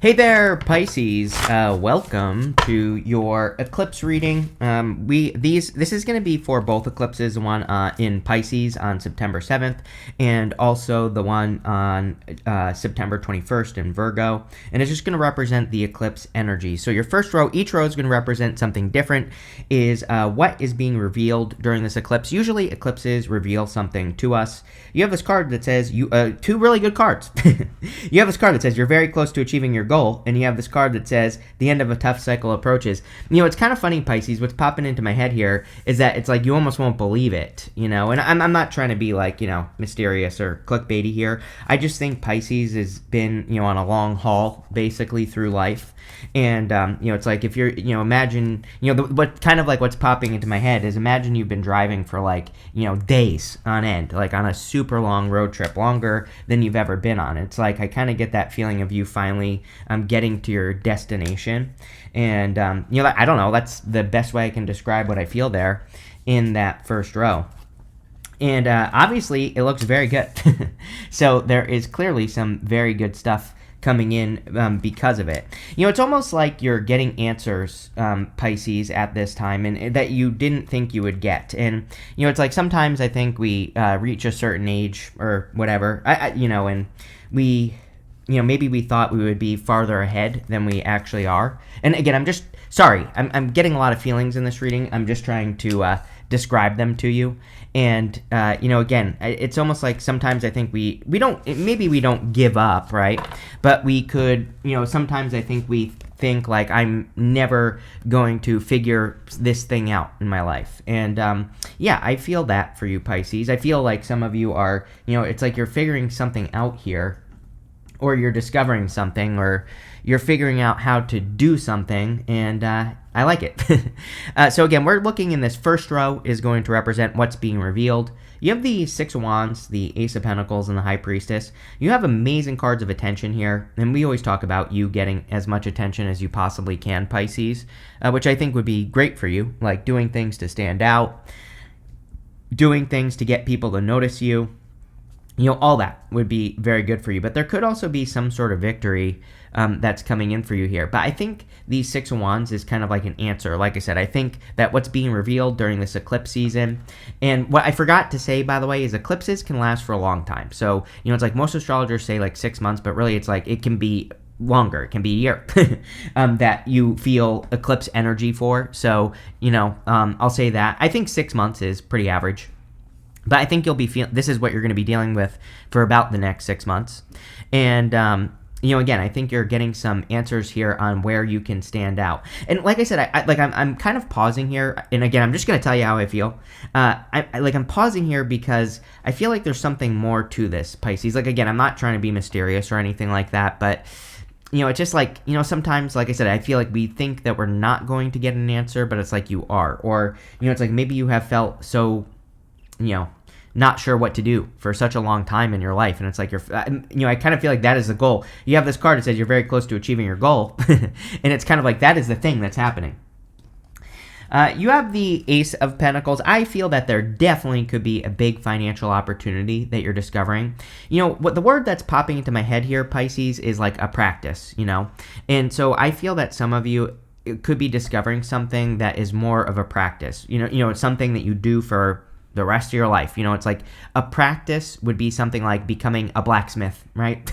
Hey there, Pisces. Welcome to your eclipse reading. This is going to be for both eclipses, the one in Pisces on September 7th, and also the one on September 21st in Virgo. And it's just going to represent the eclipse energy. So your first row, each row is going to represent something different. Is what is being revealed during this eclipse. Usually, eclipses reveal something to us. You have this card that says two really good cards. You have this card that says you're very close to achieving your goal, and you have this card that says the end of a tough cycle approaches. It's kind of funny, Pisces. What's popping into my head here is that it's like you almost won't believe it, and I'm not trying to be like, mysterious or clickbaity here. I just think Pisces has been, on a long haul basically through life. And, it's like if you're, imagine, what kind of like what's popping into my head is imagine you've been driving for like, days on end, like on a super long road trip, longer than you've ever been on. It's like I kind of get that feeling of you finally getting to your destination. And, I don't know, that's the best way I can describe what I feel there in that first row. And obviously, it looks very good. So there is clearly some very good stuff coming in because of it. It's almost like you're getting answers, Pisces, at this time, and that you didn't think you would get. And, it's like sometimes I think we reach a certain age or whatever, and we, maybe we thought we would be farther ahead than we actually are. And again, I'm getting a lot of feelings in this reading. I'm just trying to describe them to you. And, again, it's almost like sometimes I think we don't give up, right? But we could, sometimes I think we think like I'm never going to figure this thing out in my life. And, I feel that for you, Pisces. I feel like some of you are, it's like you're figuring something out here, or you're discovering something, or you're figuring out how to do something, and I like it. So again, we're looking in this first row is going to represent what's being revealed. You have the Six of Wands, the Ace of Pentacles, and the High Priestess. You have amazing cards of attention here, and we always talk about you getting as much attention as you possibly can, Pisces, which I think would be great for you, like doing things to stand out, doing things to get people to notice you. All that would be very good for you. But there could also be some sort of victory that's coming in for you here. But I think the Six of Wands is kind of like an answer. Like I said, I think that what's being revealed during this eclipse season, and what I forgot to say, by the way, is eclipses can last for a long time. So, it's like most astrologers say like 6 months, but really it's like it can be longer. It can be a year that you feel eclipse energy for. So, I'll say that. I think 6 months is pretty average. But I think you'll be this is what you're going to be dealing with for about the next 6 months. And, again, I think you're getting some answers here on where you can stand out. And like I said, I'm kind of pausing here. And again, I'm just going to tell you how I feel. I'm pausing here because I feel like there's something more to this, Pisces. Like, again, I'm not trying to be mysterious or anything like that, but it's just like, sometimes, like I said, I feel like we think that we're not going to get an answer, but it's like you are. Or, it's like maybe you have felt so, not sure what to do for such a long time in your life. And it's like I kind of feel like that is the goal. You have this card that says you're very close to achieving your goal. And it's kind of like that is the thing that's happening. You have the Ace of Pentacles. I feel that there definitely could be a big financial opportunity that you're discovering. What the word that's popping into my head here, Pisces, is like a practice, And so I feel that some of you could be discovering something that is more of a practice. It's something that you do for the rest of your life. It's like a practice would be something like becoming a blacksmith, right?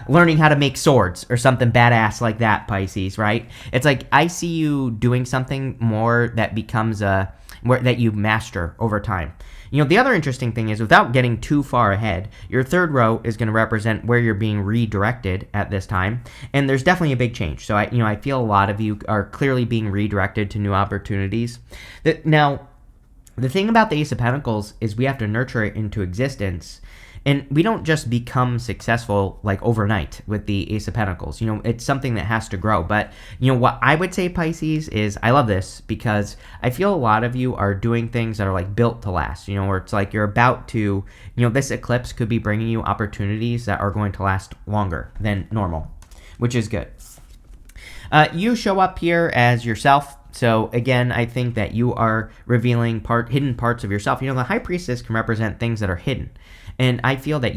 Learning how to make swords or something badass like that, Pisces, right? It's like I see you doing something more that becomes that you master over time. The other interesting thing is, without getting too far ahead, your third row is going to represent where you're being redirected at this time, and there's definitely a big change. So I feel a lot of you are clearly being redirected to new opportunities. Now, the thing about the Ace of Pentacles is we have to nurture it into existence, and we don't just become successful like overnight with the Ace of Pentacles. It's something that has to grow. But, what I would say, Pisces, is I love this because I feel a lot of you are doing things that are like built to last, where it's like you're about to, this eclipse could be bringing you opportunities that are going to last longer than normal, which is good. You show up here as yourself. So again, I think that you are revealing hidden parts of yourself. The High Priestess can represent things that are hidden. And I feel that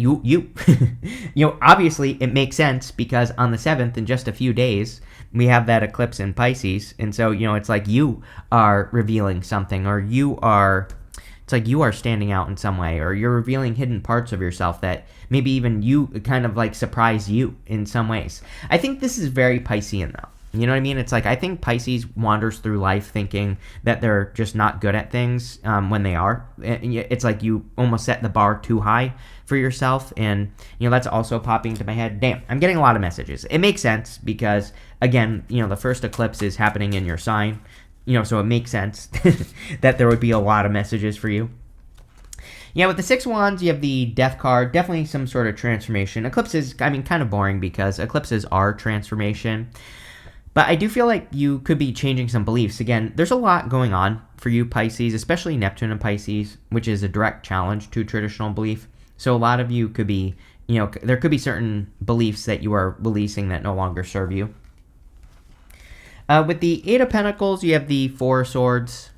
obviously it makes sense because on the 7th, in just a few days, we have that eclipse in Pisces. And so, it's like you are revealing something, or it's like you are standing out in some way, or you're revealing hidden parts of yourself that maybe even you kind of like surprise you in some ways. I think this is very Piscean though. You know what I mean? It's like I think Pisces wanders through life thinking that they're just not good at things when they are. It's like you almost set the bar too high for yourself. And, that's also popping into my head. Damn, I'm getting a lot of messages. It makes sense because, again, the first eclipse is happening in your sign. So it makes sense that there would be a lot of messages for you. Yeah, with the 6 Wands, you have the Death card. Definitely some sort of transformation. Eclipses, kind of boring because eclipses are transformation. But I do feel like you could be changing some beliefs. Again, there's a lot going on for you, Pisces, especially Neptune and Pisces, which is a direct challenge to traditional belief. So a lot of you could be, there could be certain beliefs that you are releasing that no longer serve you. With the 8 of Pentacles, you have the 4 of Swords.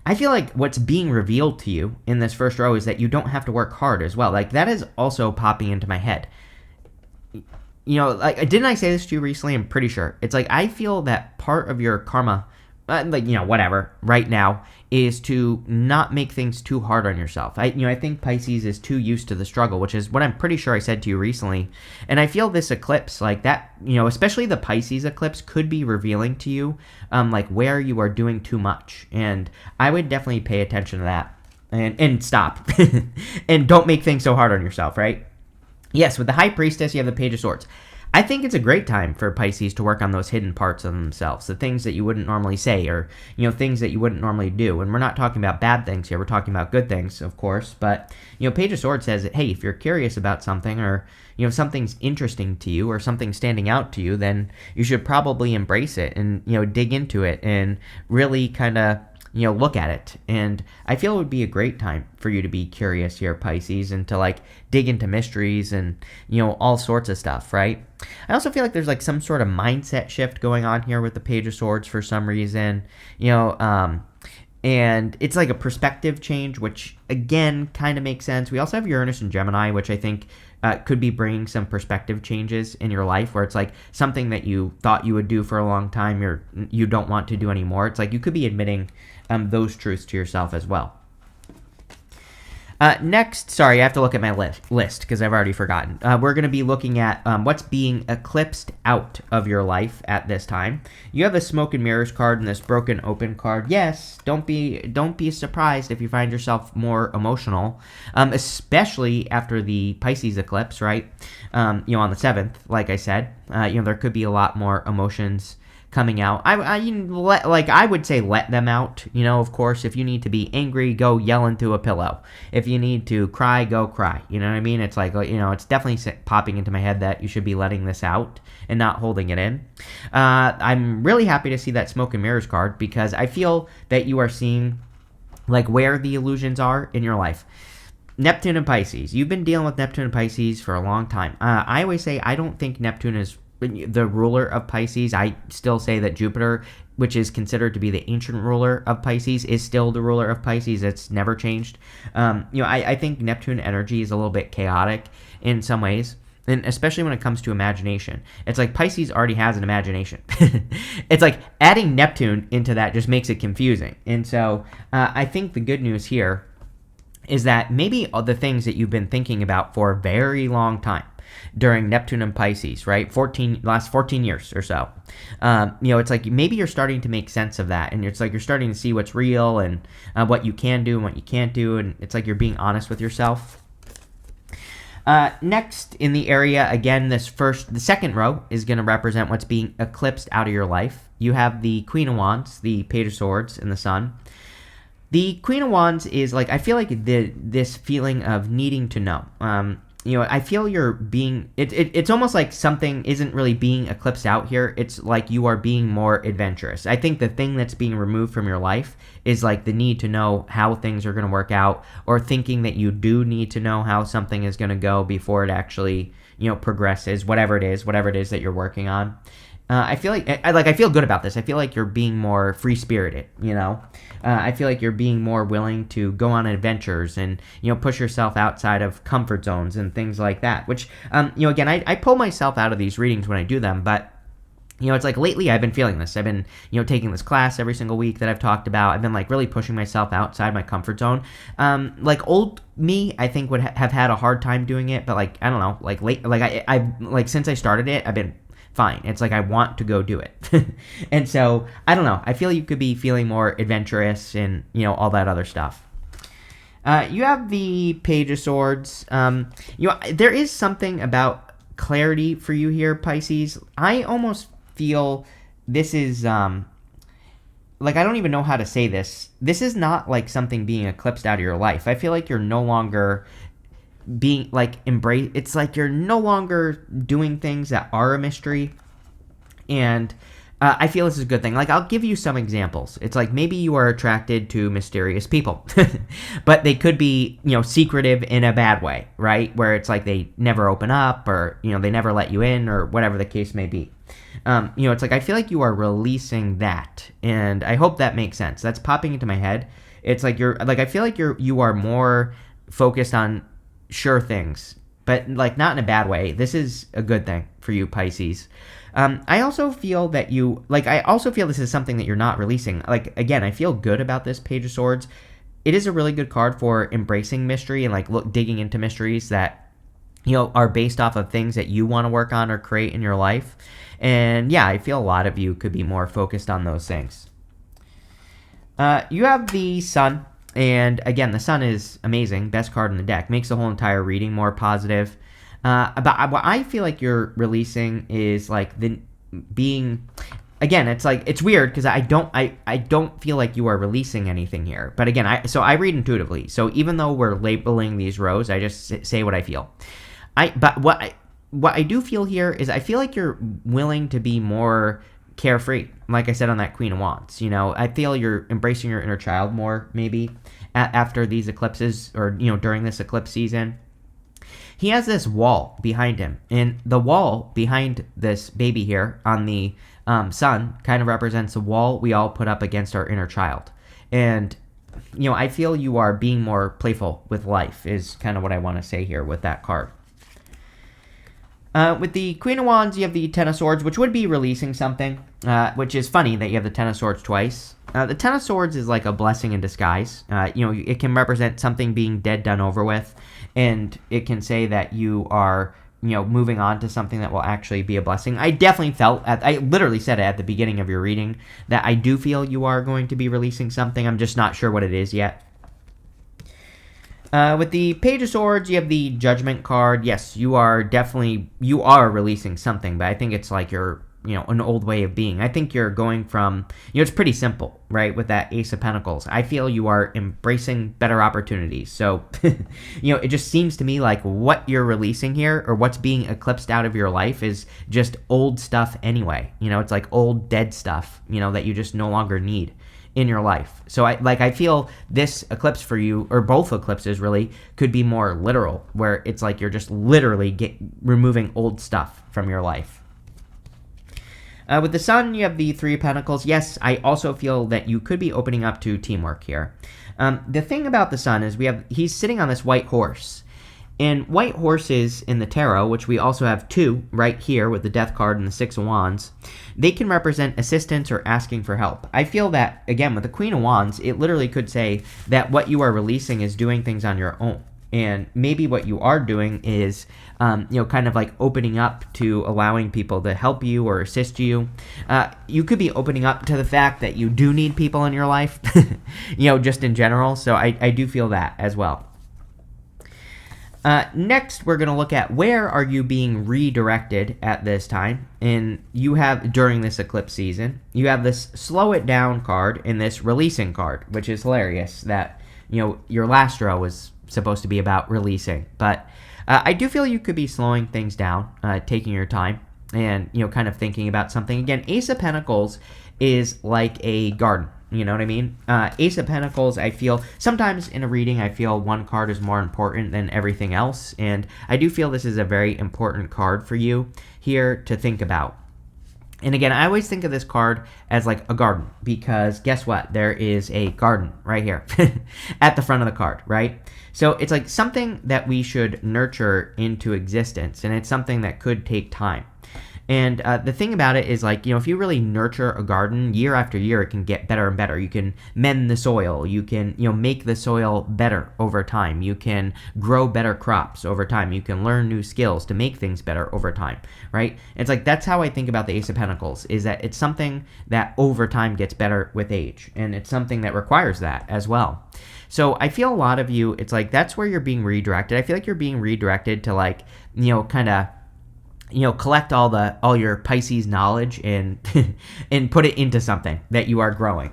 I feel like what's being revealed to you in this first row is that you don't have to work hard as well. Like, that is also popping into my head. Like, didn't I say this to you recently? I'm pretty sure. It's like, I feel that part of your karma, whatever, right now, is to not make things too hard on yourself. I think Pisces is too used to the struggle, which is what I'm pretty sure I said to you recently. And I feel this eclipse, like that, especially the Pisces eclipse, could be revealing to you, like where you are doing too much. And I would definitely pay attention to that and stop and don't make things so hard on yourself, right? Yes, with the High Priestess, you have the Page of Swords. I think it's a great time for Pisces to work on those hidden parts of themselves, the things that you wouldn't normally say, or, things that you wouldn't normally do. And we're not talking about bad things here. We're talking about good things, of course. But, Page of Swords says that, hey, if you're curious about something, or, something's interesting to you, or something's standing out to you, then you should probably embrace it and, dig into it and really kind of look at it. And I feel it would be a great time for you to be curious here, Pisces, and to like dig into mysteries and, all sorts of stuff, right? I also feel like there's like some sort of mindset shift going on here with the Page of Swords for some reason, and it's like a perspective change, which again kind of makes sense. We also have Uranus and Gemini, which I think could be bringing some perspective changes in your life, where it's like something that you thought you would do for a long time, you don't want to do anymore. It's like you could be admitting those truths to yourself as well. Next, sorry, I have to look at my list because I've already forgotten. We're going to be looking at what's being eclipsed out of your life at this time. You have the Smoke and Mirrors card and this Broken Open card. Yes, don't be surprised if you find yourself more emotional, especially after the Pisces eclipse, right? On the 7th, like I said, there could be a lot more emotions coming out. I would say let them out. Of course, if you need to be angry, go yell into a pillow. If you need to cry, go cry. You know what I mean? It's like, it's definitely popping into my head that you should be letting this out and not holding it in. I'm really happy to see that Smoke and Mirrors card because I feel that you are seeing like where the illusions are in your life. Neptune and Pisces. You've been dealing with Neptune and Pisces for a long time. I always say I don't think Neptune is the ruler of Pisces. I still say that Jupiter, which is considered to be the ancient ruler of Pisces, is still the ruler of Pisces. It's never changed. I think Neptune energy is a little bit chaotic in some ways, and especially when it comes to imagination. It's like Pisces already has an imagination. It's like adding Neptune into that just makes it confusing. And so I think the good news here is that maybe all the things that you've been thinking about for a very long time during Neptune and Pisces, right? Last 14 years or so. It's like maybe you're starting to make sense of that, and it's like you're starting to see what's real and what you can do and what you can't do, and it's like you're being honest with yourself. Next in the area, again, the second row is going to represent what's being eclipsed out of your life. You have the Queen of Wands, the Page of Swords, and the Sun. The Queen of Wands is like, I feel like this feeling of needing to know. I feel you're being, it's almost like something isn't really being eclipsed out here. It's like you are being more adventurous. I think the thing that's being removed from your life is like the need to know how things are going to work out, or thinking that you do need to know how something is going to go before it actually, progresses, whatever it is that you're working on. I feel like I feel good about this. I feel like you're being more free spirited. I feel like you're being more willing to go on adventures and push yourself outside of comfort zones and things like that. Which again, I pull myself out of these readings when I do them, but it's like lately I've been feeling this. I've been, taking this class every single week that I've talked about. I've been like really pushing myself outside my comfort zone. Like old me, I think would have had a hard time doing it, but like, I don't know, like I like since I started it, I've been fine. It's like I want to go do it. And so, I don't know. I feel you could be feeling more adventurous and, all that other stuff. You have the Page of Swords. There is something about clarity for you here, Pisces. I almost feel this is like, I don't even know how to say this. This is not like something being eclipsed out of your life. I feel like you're no longer being like it's like you're no longer doing things that are a mystery. And I feel this is a good thing. Like, I'll give you some examples. It's like maybe you are attracted to mysterious people, but they could be, secretive in a bad way, right? Where it's like they never open up, or, they never let you in, or whatever the case may be. It's like I feel like you are releasing that, and I hope that makes sense. That's popping into my head. It's like I feel like you are more focused on sure things, but like not in a bad way. This is a good thing for you, Pisces. I also feel that this is something that you're not releasing. Like, again, I feel good about this Page of Swords. It is a really good card for embracing mystery and like digging into mysteries that, are based off of things that you want to work on or create in your life. And yeah, I feel a lot of you could be more focused on those things. You have the Sun. And again, the Sun is amazing. Best card in the deck. Makes the whole entire reading more positive. But what I feel like you're releasing is like again, it's like, it's weird because I don't feel like you are releasing anything here. But again, I read intuitively. So even though we're labeling these rows, I just say what I feel. But what I do feel here is I feel like you're willing to be more carefree. Like I said on that Queen of Wands, I feel you're embracing your inner child more maybe after these eclipses, or during this eclipse season. He has this wall behind him, and the wall behind this baby here on the Sun kind of represents a wall we all put up against our inner child. And I feel you are being more playful with life is kind of what I want to say here with that card. With the Queen of Wands, you have the Ten of Swords, which would be releasing something, which is funny that you have the Ten of Swords twice. The Ten of Swords is like a blessing in disguise. It can represent something being dead, done over with, and it can say that you are, moving on to something that will actually be a blessing. I definitely I literally said it at the beginning of your reading, that I do feel you are going to be releasing something. I'm just not sure what it is yet. With the Page of Swords, you have the Judgment card. Yes, you are releasing something, but I think it's like you're, an old way of being. I think you're going from, it's pretty simple, right? With that Ace of Pentacles, I feel you are embracing better opportunities. So, it just seems to me like what you're releasing here, or what's being eclipsed out of your life, is just old stuff anyway. It's like old dead stuff, that you just no longer need in your life. So I feel this eclipse for you, or both eclipses really, could be more literal, where it's like you're just literally removing old stuff from your life. With the Sun, you have the Three of Pentacles. Yes, I also feel that you could be opening up to teamwork here. The thing about the Sun is he's sitting on this white horse. And white horses in the tarot, which we also have two right here with the Death card and the Six of Wands, they can represent assistance or asking for help. I feel that, again, with the Queen of Wands, it literally could say that what you are releasing is doing things on your own. And maybe what you are doing is, kind of like opening up to allowing people to help you or assist you. You could be opening up to the fact that you do need people in your life, just in general. So I do feel that as well. Next, we're going to look at where are you being redirected at this time. And you have, during this eclipse season, you have this Slow It Down card and this Releasing card, which is hilarious that, your last row was supposed to be about releasing. But I do feel you could be slowing things down, taking your time, and, kind of thinking about something. Again, Ace of Pentacles is like a garden. You know what I mean? Ace of Pentacles, I feel, sometimes in a reading, I feel one card is more important than everything else. And I do feel this is a very important card for you here to think about. And again, I always think of this card as like a garden, because guess what? There is a garden right here at the front of the card, right? So it's like something that we should nurture into existence, and it's something that could take time. And the thing about it is, like, if you really nurture a garden year after year, it can get better and better. You can mend the soil. You can, make the soil better over time. You can grow better crops over time. You can learn new skills to make things better over time, right? It's like, that's how I think about the Ace of Pentacles, is that it's something that over time gets better with age. And it's something that requires that as well. So I feel a lot of you, it's like, that's where you're being redirected. I feel like you're being redirected to, like, kind of, collect all your Pisces knowledge and and put it into something that you are growing.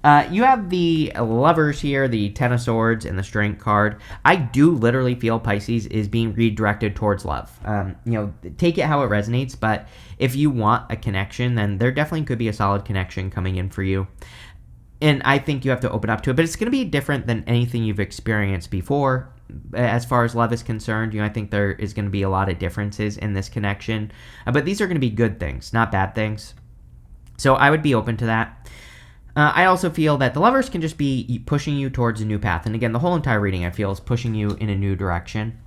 You have the Lovers here, the Ten of Swords, and the Strength card. I do literally feel Pisces is being redirected towards love. Take it how it resonates, but if you want a connection, then there definitely could be a solid connection coming in for you. And I think you have to open up to it, but it's going to be different than anything you've experienced before. As far as love is concerned, I think there is going to be a lot of differences in this connection, but these are going to be good things, not bad things. So I would be open to that. I also feel that the Lovers can just be pushing you towards a new path. And again, the whole entire reading, I feel, is pushing you in a new direction.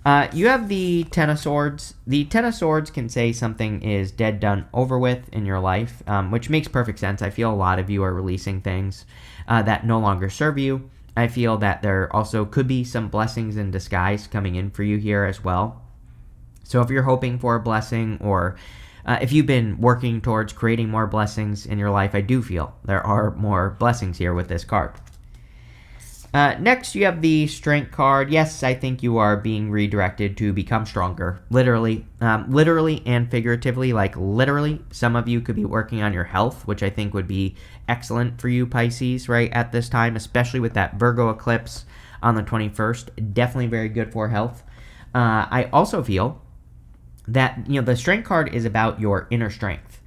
You have the Ten of Swords. The Ten of Swords can say something is dead, done, over with in your life, which makes perfect sense. I feel a lot of you are releasing things that no longer serve you. I feel that there also could be some blessings in disguise coming in for you here as well. So if you're hoping for a blessing, or if you've been working towards creating more blessings in your life, I do feel there are more blessings here with this card. Next, you have the Strength card. Yes, I think you are being redirected to become stronger. Literally and figuratively. Like, literally, some of you could be working on your health, which I think would be excellent for you, Pisces, right at this time, especially with that Virgo eclipse on the 21st. Definitely very good for health. I also feel that, the Strength card is about your inner strength.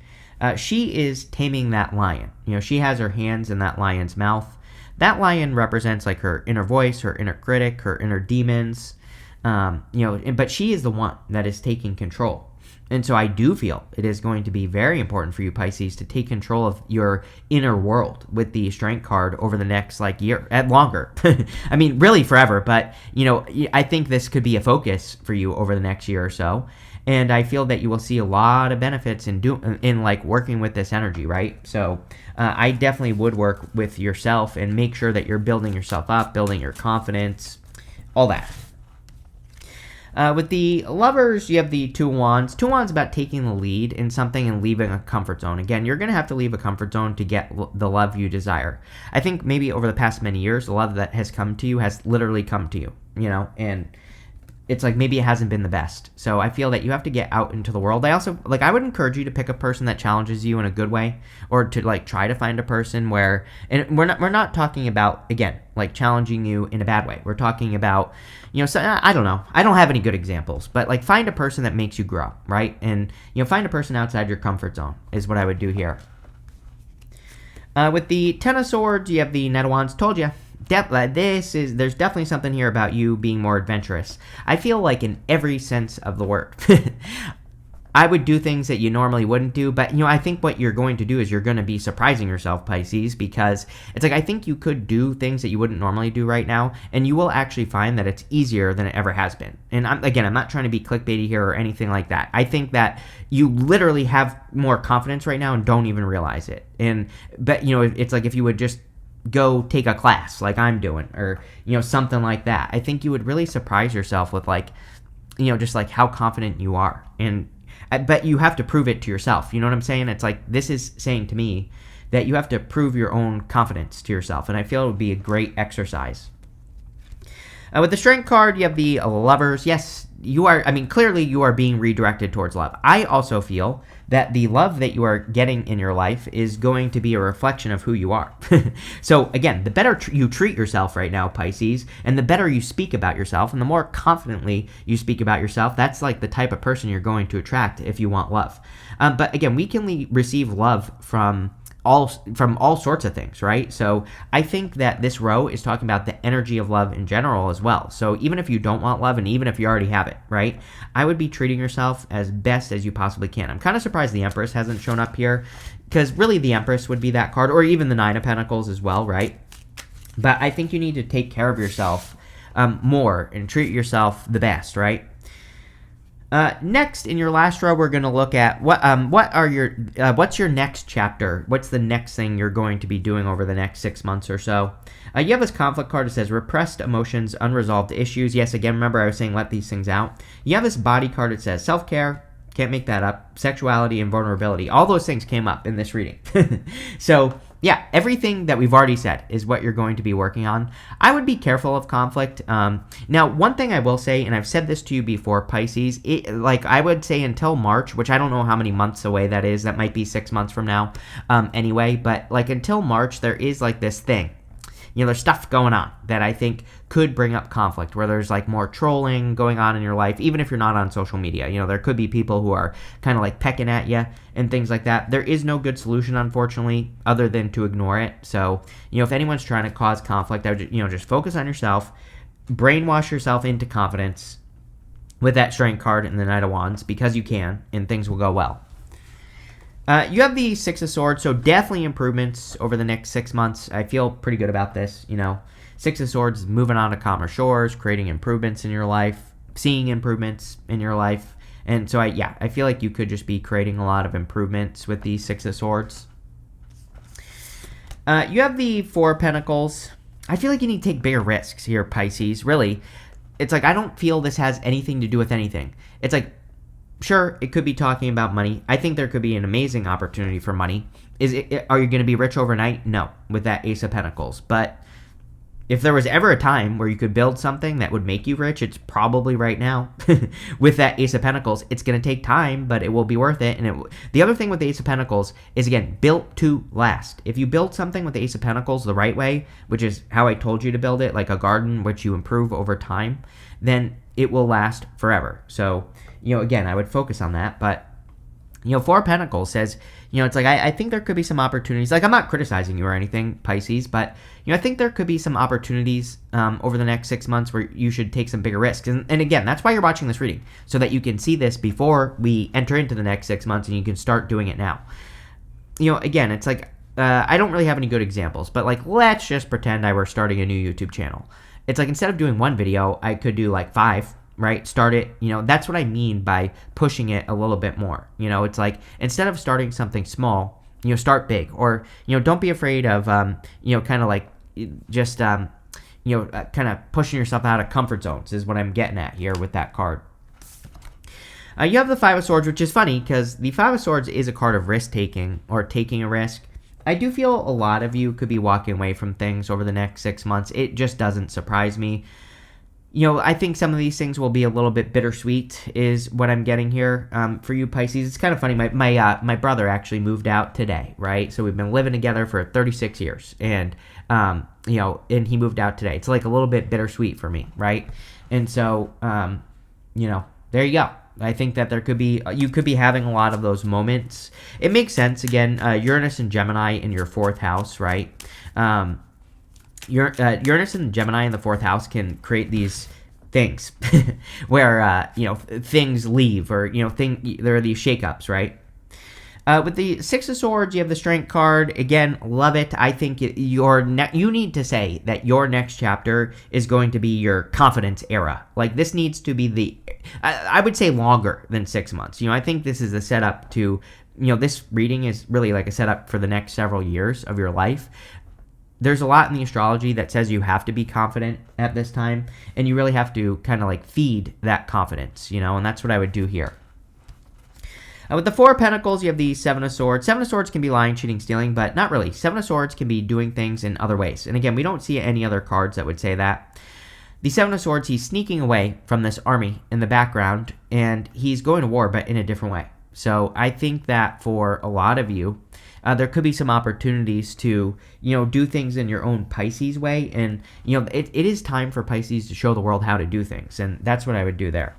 She is taming that lion. She has her hands in that lion's mouth. That lion represents, like, her inner voice, her inner critic, her inner demons, but she is the one that is taking control. And so I do feel it is going to be very important for you, Pisces, to take control of your inner world with the Strength card over the next, like, year, longer. I mean, really forever, but, I think this could be a focus for you over the next year or so. And I feel that you will see a lot of benefits in like working with this energy, right? So I definitely would work with yourself and make sure that you're building yourself up, building your confidence, all that. With the Lovers, you have the Two Wands. Two Wands about taking the lead in something and leaving a comfort zone. Again, you're going to have to leave a comfort zone to get the love you desire. I think maybe over the past many years, the love that has come to you has literally come to you, and it's like maybe it hasn't been the best. So I feel that you have to get out into the world. I also, like, I would encourage you to pick a person that challenges you in a good way, or to, like, try to find a person where, and we're not talking about, again, like, challenging you in a bad way. We're talking about, so, I don't know. I don't have any good examples, but, like, find a person that makes you grow, right? And, find a person outside your comfort zone is what I would do here. With the Ten of Swords, you have the Knight of Wands. Told you. There's definitely something here about you being more adventurous. I feel like in every sense of the word. I would do things that you normally wouldn't do, but I think what you're going to do is you're going to be surprising yourself, Pisces, because it's like I think you could do things that you wouldn't normally do right now, and you will actually find that it's easier than it ever has been. And I'm not trying to be clickbaity here or anything like that. I think that you literally have more confidence right now and don't even realize it. But it's like if you would just go take a class like I'm doing, or something like that, I think you would really surprise yourself with, like, just like how confident you are. But you have to prove it to yourself. You know what I'm saying? It's like, this is saying to me that you have to prove your own confidence to yourself, and I feel it would be a great exercise. With the Strength card, you have the Lovers. Yes, you are, clearly you are being redirected towards love. I also feel that the love that you are getting in your life is going to be a reflection of who you are. So again, the better you treat yourself right now, Pisces, and the better you speak about yourself, and the more confidently you speak about yourself, that's like the type of person you're going to attract if you want love. But again, we can receive love from all sorts of things, right? So I think that this row is talking about the energy of love in general as well. So even if you don't want love, and even if you already have it, right, I would be treating yourself as best as you possibly can. I'm kind of surprised the Empress hasn't shown up here, because really the Empress would be that card, or even the Nine of Pentacles as well, right? But I think you need to take care of yourself more and treat yourself the best, right? Next, in your last row, we're going to look at what's your next chapter? What's the next thing you're going to be doing over the next 6 months or so? You have this conflict card that says repressed emotions, unresolved issues. Yes, again, remember I was saying let these things out. You have this body card that says self-care, can't make that up, sexuality, and vulnerability. All those things came up in this reading. So yeah, everything that we've already said is what you're going to be working on. I would be careful of conflict. Now, one thing I will say, and I've said this to you before, Pisces, I would say until March, which I don't know how many months away that is. That might be 6 months from now anyway. But like until March, there is like this thing. There's stuff going on that I think could bring up conflict, where there's like more trolling going on in your life, even if you're not on social media. There could be people who are kind of like pecking at you and things like that. There is no good solution, unfortunately, other than to ignore it. So, if anyone's trying to cause conflict, I would, just focus on yourself, brainwash yourself into confidence with that Strength card and the Knight of Wands, because you can, and things will go well. You have the Six of Swords, so definitely improvements over the next 6 months. I feel pretty good about this. Six of Swords, moving on to calmer shores, creating improvements in your life, seeing improvements in your life. And so, I feel like you could just be creating a lot of improvements with the Six of Swords. You have the Four of Pentacles. I feel like you need to take bigger risks here, Pisces. Really, it's like I don't feel this has anything to do with anything. It's like, sure, it could be talking about money. I think there could be an amazing opportunity for money. Are you going to be rich overnight? No, with that Ace of Pentacles. But if there was ever a time where you could build something that would make you rich, it's probably right now. With that Ace of Pentacles, it's going to take time, but it will be worth it. And the other thing with the Ace of Pentacles is, again, built to last. If you build something with the Ace of Pentacles the right way, which is how I told you to build it, like a garden which you improve over time, then it will last forever. So, again, I would focus on that. But, Four of Pentacles says, it's like I think there could be some opportunities. Like, I'm not criticizing you or anything, Pisces, but, I think there could be some opportunities over the next 6 months where you should take some bigger risks. And again, that's why you're watching this reading, so that you can see this before we enter into the next 6 months and you can start doing it now. Again, it's like I don't really have any good examples, but like let's just pretend I were starting a new YouTube channel. It's like instead of doing one video, I could do like 5. Right? Start it, that's what I mean by pushing it a little bit more. It's like instead of starting something small, start big, or, don't be afraid of, kind of like just, kind of pushing yourself out of comfort zones is what I'm getting at here with that card. You have the Five of Swords, which is funny because the Five of Swords is a card of risk taking or taking a risk. I do feel a lot of you could be walking away from things over the next 6 months. It just doesn't surprise me. I think some of these things will be a little bit bittersweet is what I'm getting here for you, Pisces. It's kind of funny. My brother actually moved out today, right? So we've been living together for 36 years, and, and he moved out today. It's like a little bit bittersweet for me, right? And so, there you go. I think that you could be having a lot of those moments. It makes sense. Again, Uranus and Gemini in your 4th house, right? Uranus and Gemini in the 4th house can create these things where, things leave, or, there are these shakeups, right? With the Six of Swords, you have the Strength card. Again, love it. I think you need to say that your next chapter is going to be your confidence era. Like, this needs to be I would say longer than 6 months. I think this is a setup to, this reading is really like a setup for the next several years of your life. There's a lot in the astrology that says you have to be confident at this time, and you really have to kind of like feed that confidence, and that's what I would do here. With the Four of Pentacles, you have the Seven of Swords. Seven of Swords can be lying, cheating, stealing, but not really. Seven of Swords can be doing things in other ways. And again, we don't see any other cards that would say that. The Seven of Swords, he's sneaking away from this army in the background, and he's going to war, but in a different way. So I think that for a lot of you, there could be some opportunities to, do things in your own Pisces way. And, it is time for Pisces to show the world how to do things. And that's what I would do there.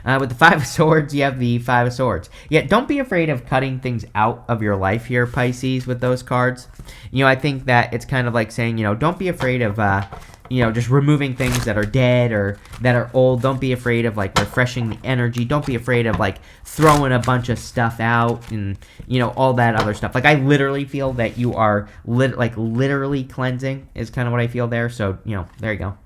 With the Five of Swords, you have the Five of Swords. Yeah, don't be afraid of cutting things out of your life here, Pisces, with those cards. I think that it's kind of like saying, don't be afraid of, just removing things that are dead or that are old. Don't be afraid of, like, refreshing the energy. Don't be afraid of, like, throwing a bunch of stuff out and, all that other stuff. Like, I literally feel that you are, literally cleansing is kind of what I feel there. So, there you go.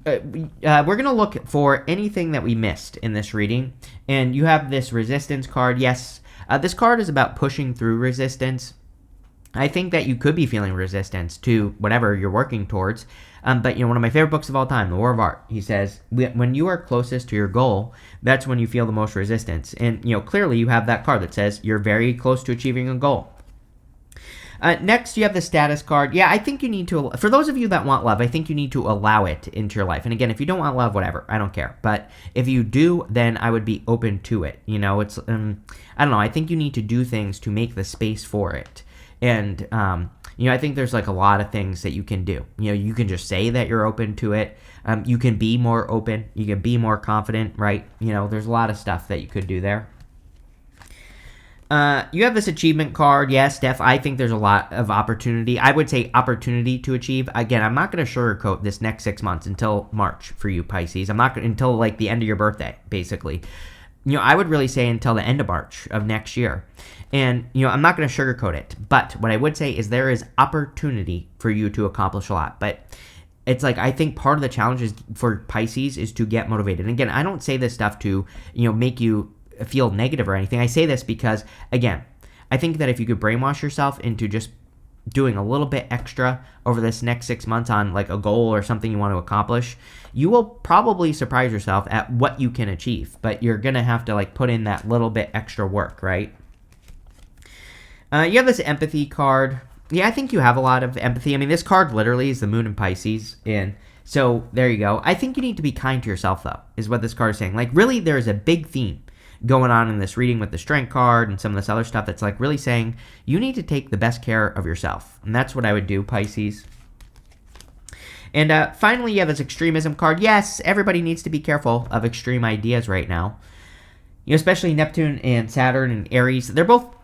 We're going to look for anything that we missed in this reading. And you have this resistance card. Yes, this card is about pushing through resistance. I think that you could be feeling resistance to whatever you're working towards. But, one of my favorite books of all time, The War of Art, he says, when you are closest to your goal, that's when you feel the most resistance. And, clearly you have that card that says you're very close to achieving a goal. Next, you have the status card. Yeah, I think you need to, for those of you that want love, I think you need to allow it into your life. And again, if you don't want love, whatever, I don't care. But if you do, then I would be open to it. It's, I don't know, I think you need to do things to make the space for it. And, I think there's like a lot of things that you can do. You can just say that you're open to it. You can be more open. You can be more confident, right? There's a lot of stuff that you could do there. You have this achievement card. Yes, Steph, I think there's a lot of opportunity. I would say opportunity to achieve. Again, I'm not going to sugarcoat this next 6 months until March for you, Pisces. I'm not until like the end of your birthday, basically. I would really say until the end of March of next year. And, I'm not going to sugarcoat it. But what I would say is there is opportunity for you to accomplish a lot. But it's like, I think part of the challenge is for Pisces is to get motivated. And again, I don't say this stuff to, make you feel negative or anything. I say this because, again, I think that if you could brainwash yourself into just doing a little bit extra over this next 6 months on like a goal or something you want to accomplish, you will probably surprise yourself at what you can achieve. But you're going to have to like put in that little bit extra work, right? You have this empathy card. Yeah, I think you have a lot of empathy. I mean, this card literally is the moon in Pisces. And so there you go. I think you need to be kind to yourself, though, is what this card is saying. Like, really, there is a big theme going on in this reading with the strength card and some of this other stuff that's like really saying you need to take the best care of yourself. And that's what I would do, Pisces. And finally, you have this extremism card. Yes, everybody needs to be careful of extreme ideas right now. Especially Neptune and Saturn and Aries. They're both,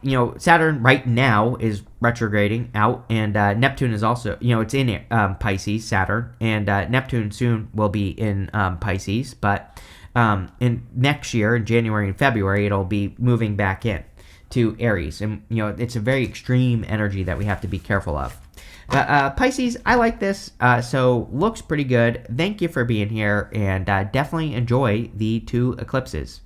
Saturn right now is retrograding out, and Neptune is also, it's in Pisces, Saturn, and Neptune soon will be in Pisces, but in next year, in January and February, it'll be moving back in to Aries, and, it's a very extreme energy that we have to be careful of. But Pisces, I like this, so looks pretty good. Thank you for being here, and definitely enjoy the 2 eclipses.